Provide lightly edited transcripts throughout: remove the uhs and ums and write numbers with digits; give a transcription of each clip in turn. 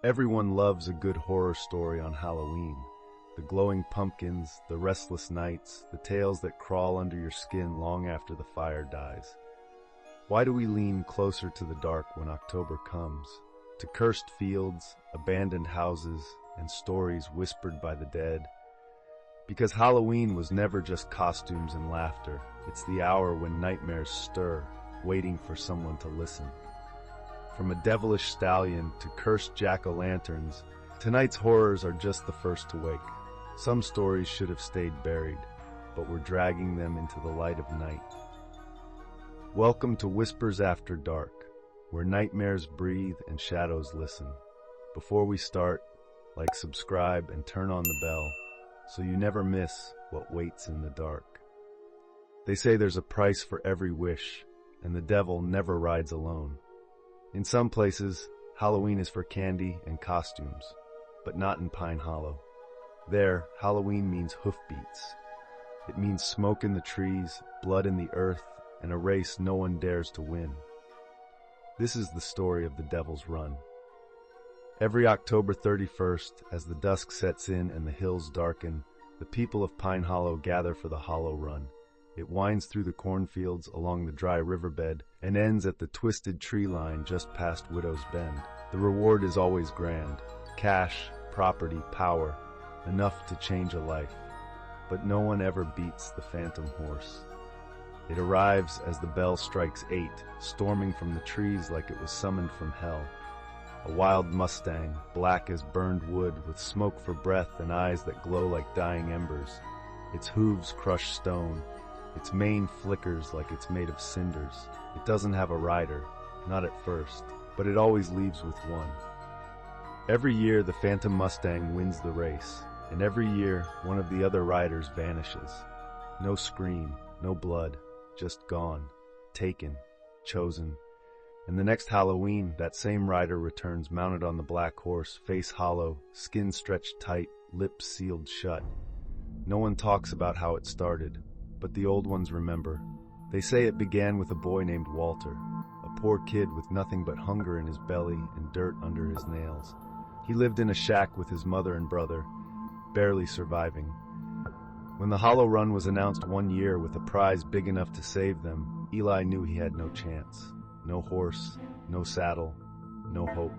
Everyone loves a good horror story on Halloween. The glowing pumpkins, the restless nights, the tales that crawl under your skin long after the fire dies. Why do we lean closer to the dark when October comes? To cursed fields, abandoned houses, and stories whispered by the dead? Because Halloween was never just costumes and laughter. It's the hour when nightmares stir, waiting for someone to listen. From a devilish stallion to cursed jack-o'-lanterns, tonight's horrors are just the first to wake. Some stories should have stayed buried, but we're dragging them into the light of night. Welcome to Whispers After Dark, where nightmares breathe and shadows listen. Before we start, like, subscribe, and turn on the bell so you never miss what waits in the dark. They say there's a price for every wish, and the devil never rides alone. In some places, Halloween is for candy and costumes, but not in Pine Hollow. There, Halloween means hoofbeats. It means smoke in the trees, blood in the earth, and a race no one dares to win. This is the story of the Devil's Run. Every October 31st, as the dusk sets in and the hills darken, the people of Pine Hollow gather for the Hollow Run. It winds through the cornfields along the dry riverbed and ends at the twisted tree line just past Widow's Bend. The reward is always grand. Cash, property, power, enough to change a life. But no one ever beats the phantom horse. It arrives as the bell strikes 8, storming from the trees like it was summoned from hell. A wild Mustang, black as burned wood, with smoke for breath and eyes that glow like dying embers. Its hooves crush stone. Its mane flickers like it's made of cinders. It doesn't have a rider, not at first, but it always leaves with one. Every year the Phantom Mustang wins the race, and every year one of the other riders vanishes. No scream, no blood, just gone, taken, chosen. And the next Halloween, that same rider returns mounted on the black horse, face hollow, skin stretched tight, lips sealed shut. No one talks about how it started, but the old ones remember. They say it began with a boy named Walter, a poor kid with nothing but hunger in his belly and dirt under his nails. He lived in a shack with his mother and brother, barely surviving. When the Hollow Run was announced one year with a prize big enough to save them, Eli knew he had no chance. No horse, no saddle, no hope.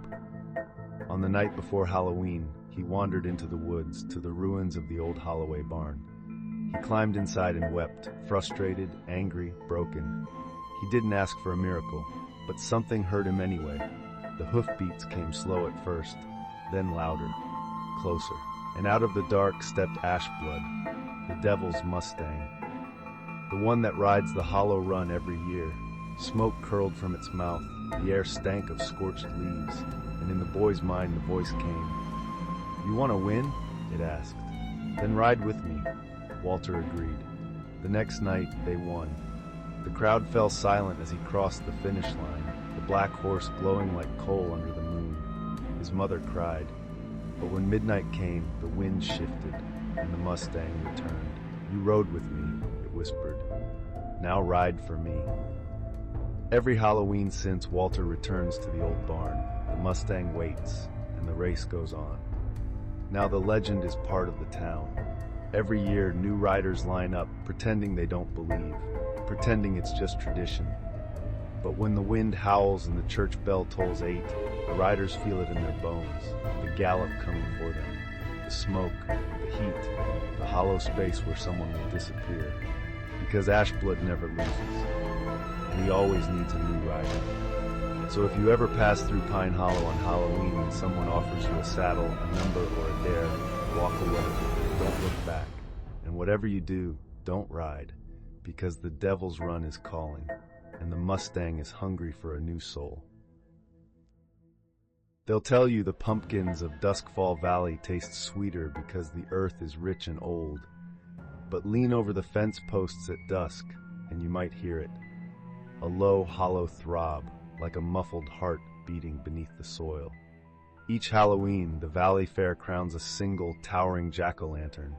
On the night before Halloween, he wandered into the woods to the ruins of the old Holloway barn. He climbed inside and wept, frustrated, angry, broken. He didn't ask for a miracle, but something hurt him anyway. The hoofbeats came slow at first, then louder, closer. And out of the dark stepped Ashblood, the Devil's Mustang. The one that rides the Hollow Run every year. Smoke curled from its mouth, the air stank of scorched leaves, and in the boy's mind the voice came. "You want to win?" it asked. "Then ride with me." Walter agreed. The next night, they won. The crowd fell silent as he crossed the finish line, the black horse glowing like coal under the moon. His mother cried. But when midnight came, the wind shifted, and the Mustang returned. "You rode with me," it whispered. "Now ride for me." Every Halloween since, Walter returns to the old barn. The Mustang waits, and the race goes on. Now the legend is part of the town. Every year, new riders line up, pretending they don't believe, pretending it's just tradition. But when the wind howls and the church bell tolls 8, the riders feel it in their bones, the gallop coming for them, the smoke, the heat, the hollow space where someone will disappear. Because Ashblood never loses, and he always needs a new rider. So if you ever pass through Pine Hollow on Halloween and someone offers you a saddle, a number, or a dare, walk away. Don't look back. And whatever you do, don't ride, because the Devil's Run is calling, and the Mustang is hungry for a new soul. They'll tell you the pumpkins of Duskfall Valley taste sweeter because the earth is rich and old. But lean over the fence posts at dusk, and you might hear it. A low, hollow throb, like a muffled heart beating beneath the soil. Each Halloween, the Valley Fair crowns a single, towering jack-o'-lantern.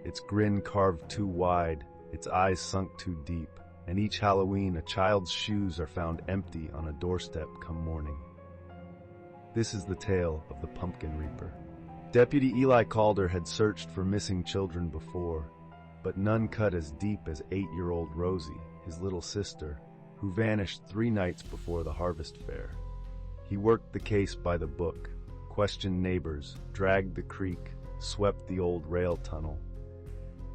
Its grin carved too wide, its eyes sunk too deep, and each Halloween a child's shoes are found empty on a doorstep come morning. This is the tale of the Pumpkin Reaper. Deputy Eli Calder had searched for missing children before, but none cut as deep as 8-year-old Rosie, his little sister, who vanished 3 nights before the harvest fair. He worked the case by the book, questioned neighbors, dragged the creek, swept the old rail tunnel.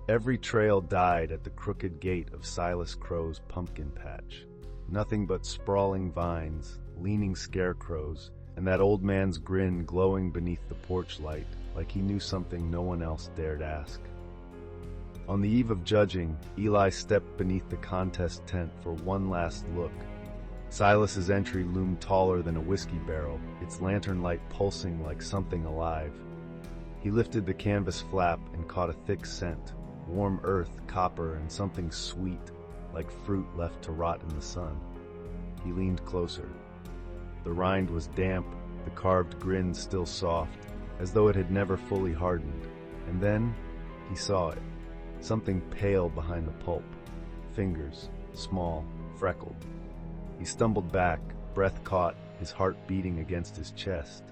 Every trail died at the crooked gate of Silas Crow's pumpkin patch. Nothing but sprawling vines, leaning scarecrows, and that old man's grin glowing beneath the porch light like he knew something no one else dared ask. On the eve of judging, Eli stepped beneath the contest tent for one last look. Silas's entry loomed taller than a whiskey barrel, its lantern light pulsing like something alive. He lifted the canvas flap and caught a thick scent, warm earth, copper, and something sweet, like fruit left to rot in the sun. He leaned closer. The rind was damp, the carved grin still soft, as though it had never fully hardened. And then he saw it. Something pale behind the pulp. Fingers, small, freckled. He stumbled back, breath caught, his heart beating against his chest.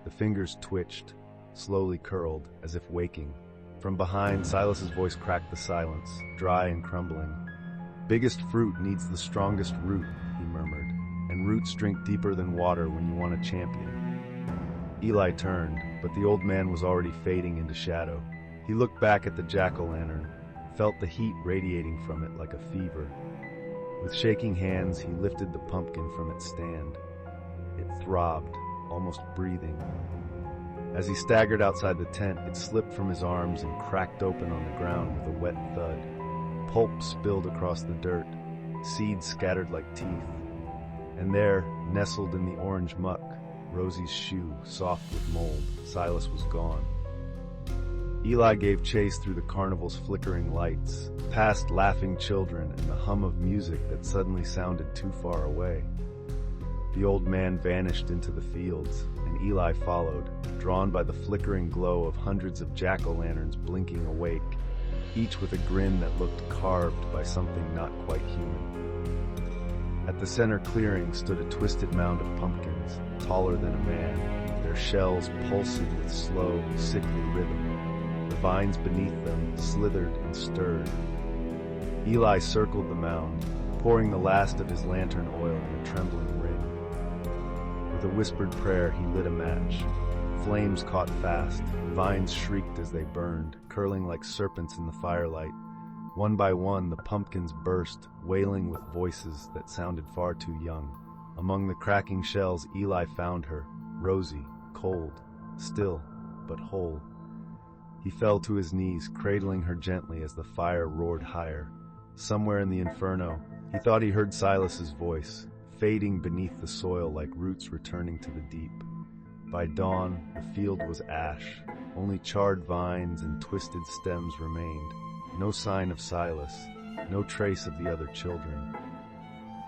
The fingers twitched, slowly curled, as if waking. From behind, Silas's voice cracked the silence, dry and crumbling. "Biggest fruit needs the strongest root," he murmured, "and roots drink deeper than water when you want a champion." Eli turned, but the old man was already fading into shadow. He looked back at the jack-o'-lantern, felt the heat radiating from it like a fever. With shaking hands, he lifted the pumpkin from its stand. It throbbed, almost breathing. As he staggered outside the tent, it slipped from his arms and cracked open on the ground with a wet thud. Pulp spilled across the dirt, seeds scattered like teeth. And there, nestled in the orange muck, Rosie's shoe, soft with mold. Silas was gone. Eli gave chase through the carnival's flickering lights, past laughing children and the hum of music that suddenly sounded too far away. The old man vanished into the fields, and Eli followed, drawn by the flickering glow of hundreds of jack-o'-lanterns blinking awake, each with a grin that looked carved by something not quite human. At the center clearing stood a twisted mound of pumpkins, taller than a man, their shells pulsing with slow, sickly rhythm. The vines beneath them slithered and stirred. Eli circled the mound, pouring the last of his lantern oil in a trembling ring. With a whispered prayer, he lit a match. Flames caught fast, vines shrieked as they burned, curling like serpents in the firelight. One by one, the pumpkins burst, wailing with voices that sounded far too young. Among the cracking shells, Eli found her, Rosie, cold, still, but whole. He fell to his knees, cradling her gently as the fire roared higher. Somewhere in the inferno, he thought he heard Silas's voice, fading beneath the soil like roots returning to the deep. By dawn, the field was ash. Only charred vines and twisted stems remained. No sign of Silas, no trace of the other children.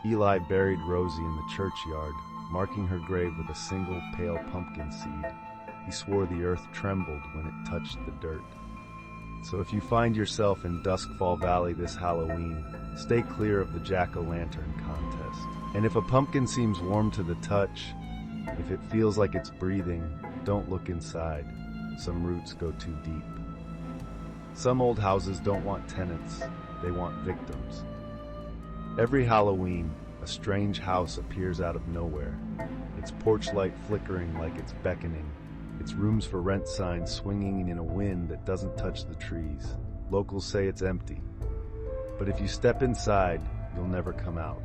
Eli buried Rosie in the churchyard, marking her grave with a single pale pumpkin seed. He swore the earth trembled when it touched the dirt. So if you find yourself in Duskfall Valley this Halloween, stay clear of the jack-o'-lantern contest. And if a pumpkin seems warm to the touch, if it feels like it's breathing, don't look inside. Some roots go too deep. Some old houses don't want tenants, they want victims. Every Halloween, a strange house appears out of nowhere, its porch light flickering like it's beckoning, its rooms for rent signs swinging in a wind that doesn't touch the trees. Locals say it's empty. But if you step inside, you'll never come out.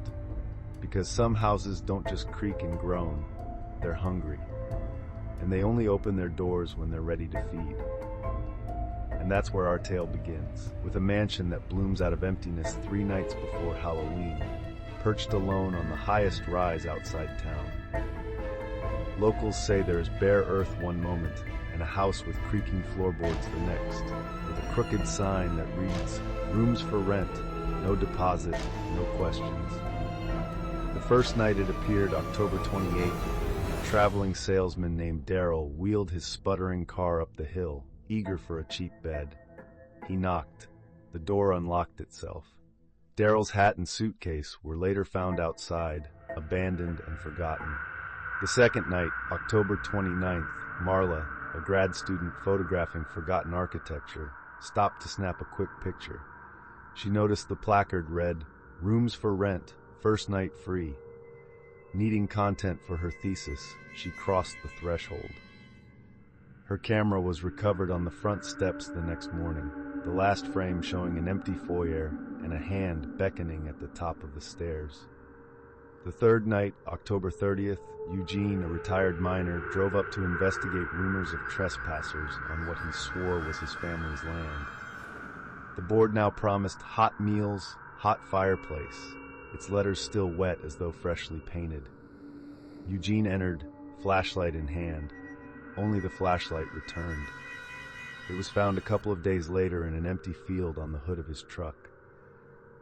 Because some houses don't just creak and groan, they're hungry. And they only open their doors when they're ready to feed. And that's where our tale begins, with a mansion that blooms out of emptiness 3 nights before Halloween, perched alone on the highest rise outside town. Locals say there is bare earth one moment, and a house with creaking floorboards the next, with a crooked sign that reads, "Rooms for rent, no deposit, no questions." The first night it appeared, October 28th, a traveling salesman named Daryl wheeled his sputtering car up the hill, eager for a cheap bed. He knocked. The door unlocked itself. Daryl's hat and suitcase were later found outside, abandoned and forgotten. The second night, October 29th, Marla, a grad student photographing forgotten architecture, stopped to snap a quick picture. She noticed the placard read, "Rooms for rent, first night free." Needing content for her thesis, she crossed the threshold. Her camera was recovered on the front steps the next morning, the last frame showing an empty foyer and a hand beckoning at the top of the stairs. The third night, October 30th, Eugene, a retired miner, drove up to investigate rumors of trespassers on what he swore was his family's land. The board now promised hot meals, hot fireplace, its letters still wet as though freshly painted. Eugene entered, flashlight in hand. Only the flashlight returned. It was found a couple of days later in an empty field on the hood of his truck.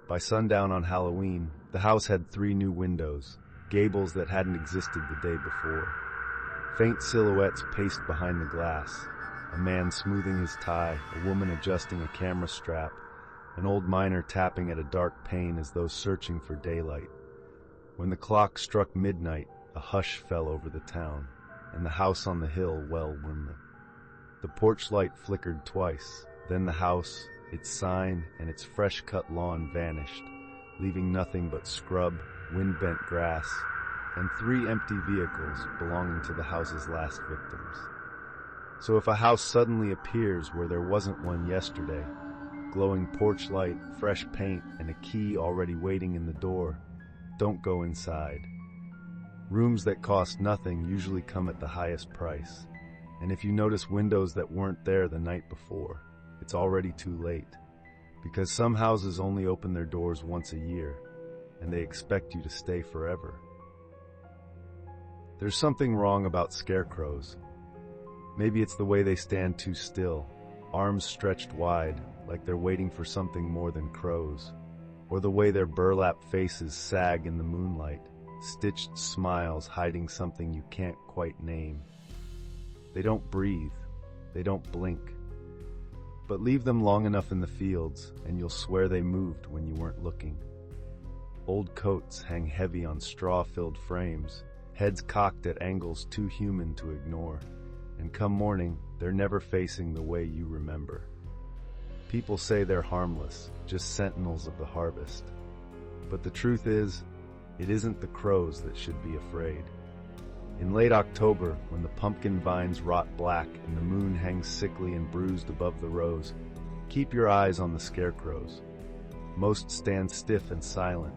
By sundown on Halloween, the house had 3 new windows, gables that hadn't existed the day before. Faint silhouettes paced behind the glass, a man smoothing his tie, a woman adjusting a camera strap, an old miner tapping at a dark pane as though searching for daylight. When the clock struck midnight, a hush fell over the town, and the house on the hill well lit. The porch light flickered twice, then the house, its sign, and its fresh-cut lawn vanished, leaving nothing but scrub, wind-bent grass, and 3 empty vehicles belonging to the house's last victims. So if a house suddenly appears where there wasn't one yesterday, glowing porch light, fresh paint, and a key already waiting in the door, don't go inside. Rooms that cost nothing usually come at the highest price, and if you notice windows that weren't there the night before, it's already too late, because some houses only open their doors once a year, and they expect you to stay forever. There's something wrong about scarecrows. Maybe it's the way they stand too still, arms stretched wide, like they're waiting for something more than crows, or the way their burlap faces sag in the moonlight, stitched smiles hiding something you can't quite name. They don't breathe, they don't blink. But leave them long enough in the fields, and you'll swear they moved when you weren't looking. Old coats hang heavy on straw-filled frames, heads cocked at angles too human to ignore, and come morning, they're never facing the way you remember. People say they're harmless, just sentinels of the harvest. But the truth is, it isn't the crows that should be afraid. In late October, when the pumpkin vines rot black and the moon hangs sickly and bruised above the rows, keep your eyes on the scarecrows. Most stand stiff and silent,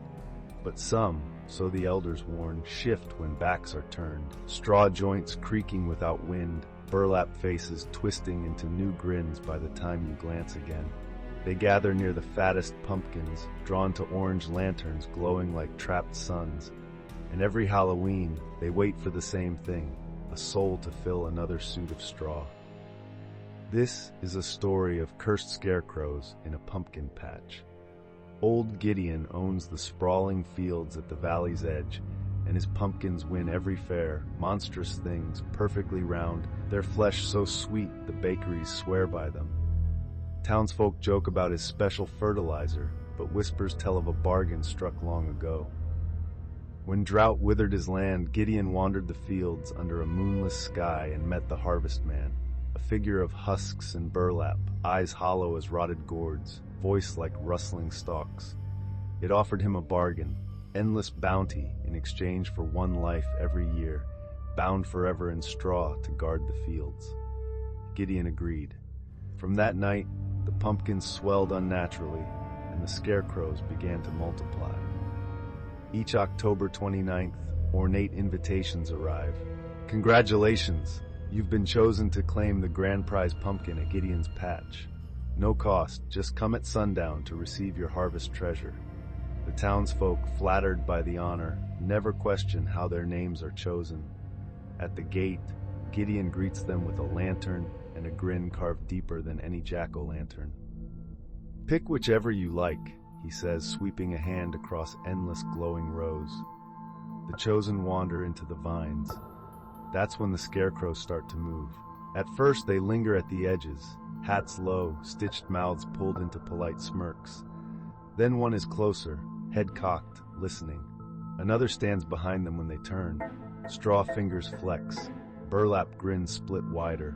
but some, so the elders warn, shift when backs are turned, straw joints creaking without wind, burlap faces twisting into new grins by the time you glance again. They gather near the fattest pumpkins, drawn to orange lanterns glowing like trapped suns, and every Halloween, they wait for the same thing, a soul to fill another suit of straw. This is a story of cursed scarecrows in a pumpkin patch. Old Gideon owns the sprawling fields at the valley's edge, and his pumpkins win every fair, monstrous things, perfectly round, their flesh so sweet the bakeries swear by them. Townsfolk joke about his special fertilizer, but whispers tell of a bargain struck long ago. When drought withered his land, Gideon wandered the fields under a moonless sky and met the harvest man, a figure of husks and burlap, eyes hollow as rotted gourds, voice like rustling stalks. It offered him a bargain, endless bounty in exchange for one life every year, bound forever in straw to guard the fields. Gideon agreed. From that night, the pumpkins swelled unnaturally, and the scarecrows began to multiply. Each October 29th, ornate invitations arrive. Congratulations! You've been chosen to claim the grand prize pumpkin at Gideon's Patch. No cost, just come at sundown to receive your harvest treasure. The townsfolk, flattered by the honor, never question how their names are chosen. At the gate, Gideon greets them with a lantern and a grin carved deeper than any jack-o'-lantern. Pick whichever you like, he says, sweeping a hand across endless glowing rows. The chosen wander into the vines. That's when the scarecrows start to move. At first they linger at the edges, hats low, stitched mouths pulled into polite smirks. Then one is closer, head cocked, listening. Another stands behind them when they turn, Straw fingers flex, burlap grins split wider.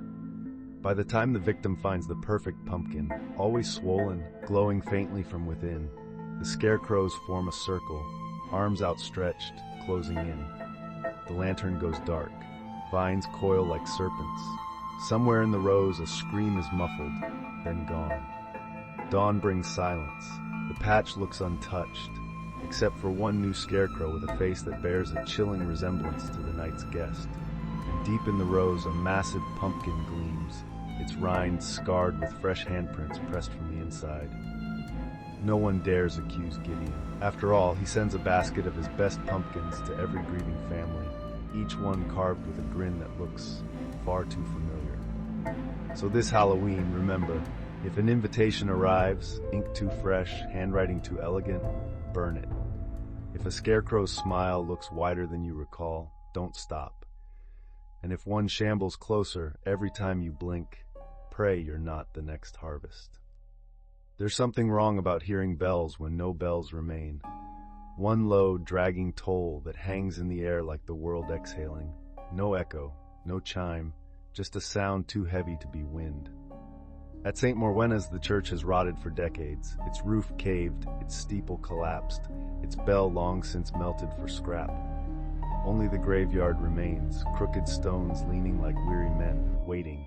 By the time the victim finds the perfect pumpkin, always swollen, glowing faintly from within, the scarecrows form a circle, arms outstretched, closing in. The lantern goes dark. Vines coil like serpents. Somewhere in the rows, a scream is muffled, then gone. Dawn brings silence. The patch looks untouched, except for one new scarecrow with a face that bears a chilling resemblance to the night's guest. And deep in the rows, a massive pumpkin gleams, its rind scarred with fresh handprints pressed from the inside. No one dares accuse Gideon. After all, he sends a basket of his best pumpkins to every grieving family, each one carved with a grin that looks far too familiar. So this Halloween, remember, if an invitation arrives, ink too fresh, handwriting too elegant, burn it. If a scarecrow's smile looks wider than you recall, don't stop. And if one shambles closer every time you blink, pray you're not the next harvest. There's something wrong about hearing bells when no bells remain. One low, dragging toll that hangs in the air like the world exhaling. No echo, no chime, just a sound too heavy to be wind. At St. Morwenna's, the church has rotted for decades. Its roof caved, its steeple collapsed, its bell long since melted for scrap. Only the graveyard remains, crooked stones leaning like weary men, waiting.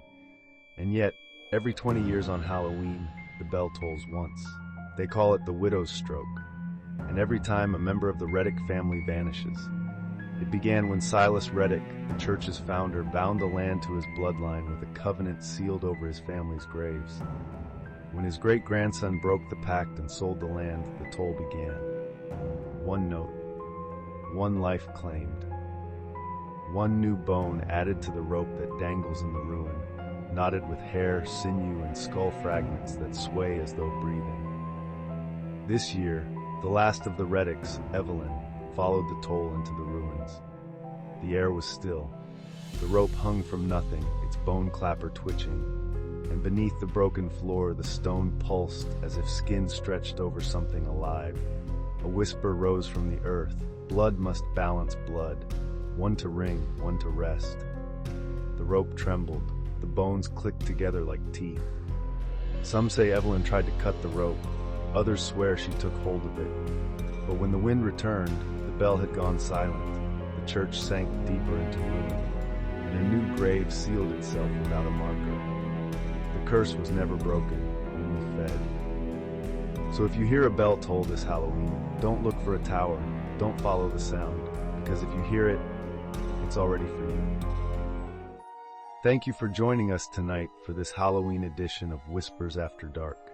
And yet, every 20 years on Halloween, the bell tolls once. They call it the widow's stroke. And every time a member of the Reddick family vanishes. It began when Silas Reddick, the church's founder, bound the land to his bloodline with a covenant sealed over his family's graves. When his great-grandson broke the pact and sold the land, the toll began. One note, one life claimed, one new bone added to the rope that dangles in the ruin, knotted with hair, sinew, and skull fragments that sway as though breathing. This year, the last of the Reddicks, Evelyn, followed the toll into the ruins. The air was still. The rope hung from nothing, its bone clapper twitching, and beneath the broken floor the stone pulsed as if skin stretched over something alive. A whisper rose from the earth. Blood must balance blood, one to ring, one to rest. The rope trembled. The bones clicked together like teeth. Some say Evelyn tried to cut the rope. Others swear she took hold of it. But when the wind returned, the bell had gone silent. The church sank deeper into ruin, and a new grave sealed itself without a marker. The curse was never broken, only fed. So if you hear a bell toll this Halloween, don't look for a tower, don't follow the sound, because if you hear it, it's already for you. Thank you for joining us tonight for this Halloween edition of Whispers After Dark.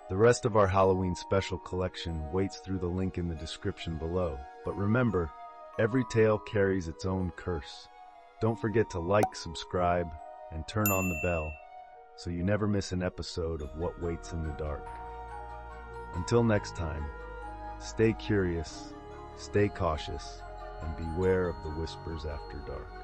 The rest of our Halloween special collection waits through the link in the description below. But remember, every tale carries its own curse. Don't forget to like, subscribe, and turn on the bell so you never miss an episode of What Waits in the Dark. Until next time, stay curious, stay cautious, and beware of the whispers after dark.